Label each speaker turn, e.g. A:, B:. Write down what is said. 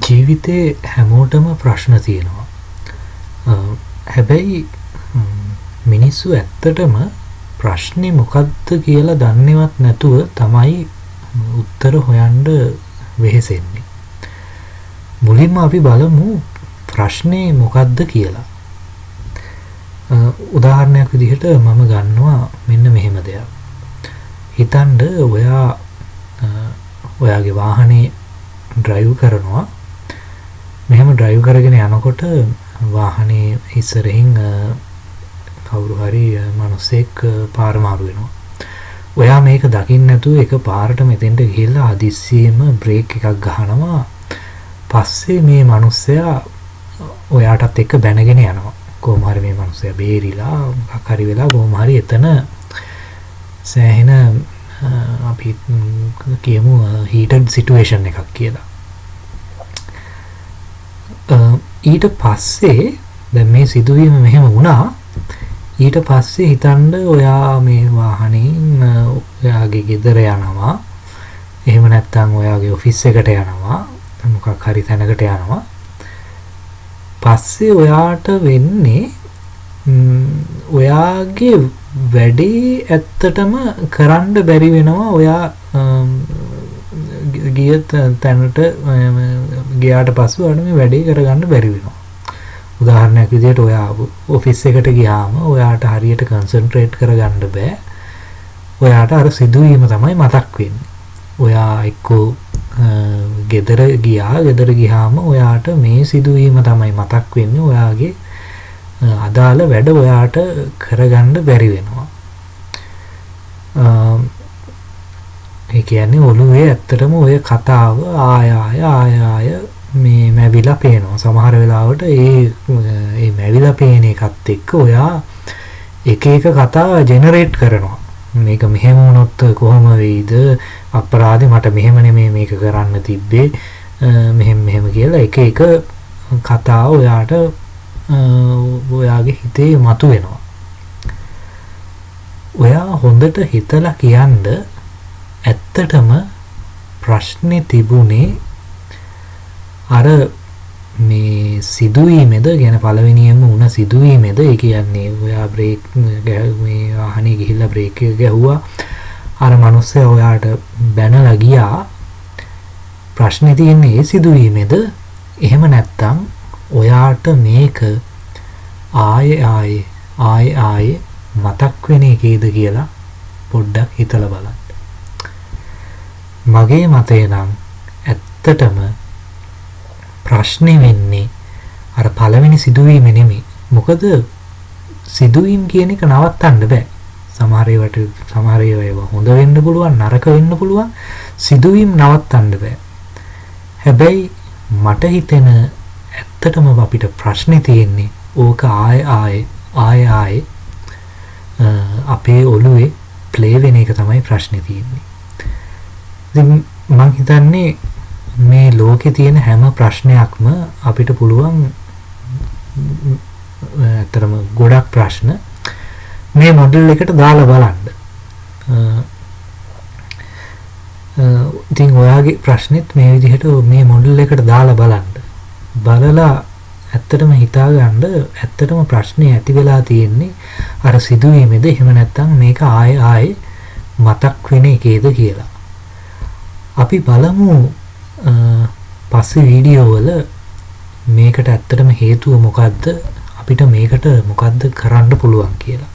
A: ජීවිතේ හැමෝටම ප්‍රශ්න තියෙනවා. හැබැයි මිනිස්සු ඇත්තටම ප්‍රශ්නේ මොකක්ද කියලා දන්නේවත් නැතුව තමයි උත්තර හොයන්න වෙහෙසෙන්නේ. මුලින්ම අපි බලමු ප්‍රශ්නේ මොකක්ද කියලා. උදාහරණයක් විදිහට මම ගන්නවා මෙන්න මෙහෙම දෙයක්. හිතන්න ඔයාගේ වාහනේ ඩ්‍රයිව් කරනවා. මෙහෙම ඩ්‍රයිව් කරගෙන යනකොට වාහනේ ඉස්සරහින් කවුරු හරි මිනිස්සෙක් පාර මාරු වෙනවා. ඔයා මේක දකින්න නැතුව එක පාරට මෙතෙන්ට ගිහිල්ලා හදිස්සියෙම බ්‍රේක් එකක් ගහනවා. පස්සේ මේ මිනිස්සයා ඔයාටත් එක්ක බැනගෙන යනවා. කොහොම හරි මේ මිනිස්සයා බේරිලා මොකක් හරි වෙලා කොහොම හරි එතන සෑහෙන අපි කියමු හීටඩ් සිටුේෂන් එකක් කියලා. ඊට පස්සේ දැන් මේ සිදුවීම මෙහෙම වුණා. ඊට පස්සේ හිතන්න ඔයා මේ වාහනේන් ඔයාගේ ගෙදර යනවා. එහෙම නැත්නම් ඔයාගේ ඔෆිස් එකට යනවා. මොකක් හරි තැනකට යනවා. පස්සේ ඔයාට වෙන්නේ ඔයාගේ වැඩේ ඇත්තටම කරන්න බැරි වෙනවා. ඔයා ගිය තැනට ගියාට පස්සේ ඔයාට මේ වැඩේ කරගන්න බැරි වෙනවා. උදාහරණයක් විදිහට ඔයා ඔෆිස් එකට ගියාම ඔයාට හරියට කන්සන්ට්‍රේට් කරගන්න බෑ. ඔයාට අර සිදුවීම තමයි මතක් වෙන්නේ. ඔයා එක්කෝ ගෙදර ගියාම ඔයාට මේ සිදුවීම තමයි මතක් වෙන්නේ. ඔයාගේ අදාළ වැඩ ඔයාට කරගන්න බැරි වෙනවා. ඒ කියන්නේ ඔළුවේ ඇත්තටම ඔය කතාව ආය මේ මැවිලා පේනවා. සමහර වෙලාවට ඒ මැවිලා පේන එකත් එක්ක ඔයා එක කතා ජෙනරේට් කරනවා. මේක මෙහෙම වුණොත් කොහොම වෙයිද? අපරාධේ මට මෙහෙම නෙමෙයි මේක කරන්න තිබ්බේ. මෙහෙම කියලා එක කතා ඔයාට ඔයාගේ හිතේ මතුවෙනවා. ඔයා හොඳට හිතලා කියන්න ඇත්තටම ප්‍රශ්නේ තිබුණේ අර මේ සිදුවීමේද ගැන පළවෙනියෙන්ම වුණ සිදුවීමේද? ඒ කියන්නේ ඔයා බ්‍රේක් මේ වාහනේ ගිහිල්ලා බ්‍රේක් එක ගැහුවා. අර මිනිස්සයා ඔයාට බැනලා ගියා. ප්‍රශ්නේ තියෙන්නේ ඒ සිදුවීමේද? එහෙම නැත්නම් ඔයාට මේක ආයේ මතක් වෙන එකේද කියලා පොඩ්ඩක් හිතලා බලන්න. මගේ මතය නම් ඇත්තටම ප්‍රශ්නේ වෙන්නේ අර පළවෙනි සිදුවීම නෙමෙයි. මොකද සිදුවීම් කියන එක නවත්තන්න බෑ. සමහර ඒවා හොඳ වෙන්න පුළුවන්, නරක වෙන්න පුළුවන්. සිදුවීම් නවත්තන්න බෑ. හැබැයි මට හිතෙන ඇත්තටම අපිට ප්‍රශ්නේ තියෙන්නේ ඕක ආයේ අපේ ඔළුවේ ප්ලේ වෙන එක තමයි ප්‍රශ්නේ තියෙන්නේ. ඉතින් මම හිතන්නේ මේ ලෝකේ තියෙන හැම ප්‍රශ්නයක්ම අපිට පුළුවන් ඇත්තටම ගොඩක් ප්‍රශ්න මේ මොඩල් එකට දාලා බලන්න. ඉතින් ඔයාගේ ප්‍රශ්නෙත් මේ විදිහට මේ මොඩල් එකට දාලා බලන්න. බලලා ඇත්තටම හිතාගන්න ඇත්තටම ප්‍රශ්නේ ඇති වෙලා තියෙන්නේ අර සිදුවීමේද එහෙම නැත්නම් මේක ආයේ මතක් වෙන එකේද කියලා. අපි බලමු පස්සේ වීඩියෝ වල මේකට ඇත්තටම හේතුව මොකද්ද? අපිට මේකට මොකද්ද කරන්න පුළුවන් කියලා.